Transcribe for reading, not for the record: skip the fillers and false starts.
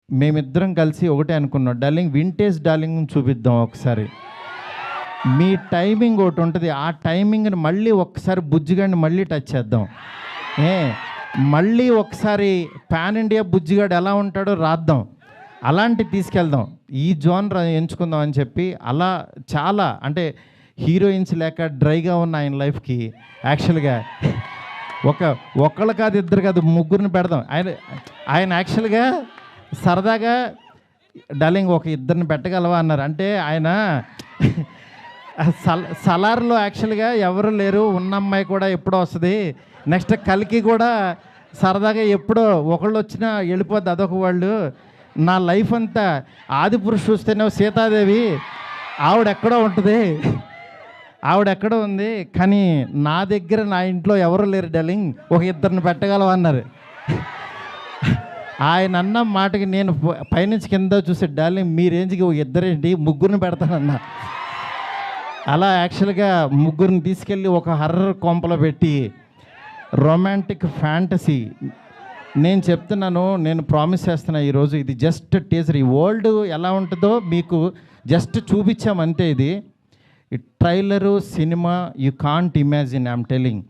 మేమిద్దరం కలిసి ఒకటే అనుకున్నాం, డార్లింగ్ వింటేజ్ డార్లింగ్ చూపిద్దాం ఒకసారి. మీ టైమింగ్ ఒకటి ఉంటుంది, ఆ టైమింగ్ని మళ్ళీ ఒక్కసారి బుజ్జిగాడిని మళ్ళీ టచ్ చేద్దాం. ఏ మళ్ళీ ఒకసారి పాన్ ఇండియా బుజ్జిగాడు ఎలా ఉంటాడో రాద్దాం, అలాంటి తీసుకెళ్దాం, ఈ జోనర్ ఎంచుకుందాం అని చెప్పి. అలా చాలా అంటే హీరోయిన్స్ లేక డ్రైగా ఉన్న ఆయన లైఫ్కి యాక్చువల్గా ఒకళ్ళు కాదు, ఇద్దరు కాదు, ముగ్గురిని పెడదాం. ఆయన యాక్చువల్గా సరదాగా డార్లింగ్ ఒక ఇద్దరిని పెట్టగలవా అన్నారు. అంటే ఆయన సలార్లో యాక్చువల్గా ఎవరు లేరు, ఉన్న అమ్మాయి కూడా ఎప్పుడో వస్తుంది, నెక్స్ట్ కలికి కూడా సరదాగా ఎప్పుడో ఒకళ్ళు వచ్చినా వెళ్ళిపోద్ది, అదొక వాళ్ళు. నా లైఫ్ అంతా ఆదిపురుషు చూస్తేనే సీతాదేవి ఆవిడెక్కడో ఉంటుంది, ఆవిడెక్కడో ఉంది, కానీ నా దగ్గర నా ఇంట్లో ఎవరు లేరు డార్లింగ్, ఒక ఇద్దరిని పెట్టగలవా అన్నారు. ఆయన అన్న మాటకి నేను పైనుంచి కింద చూసే, డార్లింగ్ మీ రేంజ్కి ఒక ఇద్దరేంటి, ముగ్గురిని పెడతానన్నా. అలా యాక్చువల్గా ముగ్గురిని తీసుకెళ్ళి ఒక హర్రర్ కొంపలో పెట్టి రొమాంటిక్ ఫ్యాంటసీ. నేను చెప్తున్నాను, నేను ప్రామిస్ చేస్తున్నా, ఈరోజు ఇది జస్ట్ టీజర్. ఈ వరల్డ్ ఎలా ఉంటుందో మీకు జస్ట్ చూపించామంతే. ఇది trailer cinema you can't imagine, I'm telling.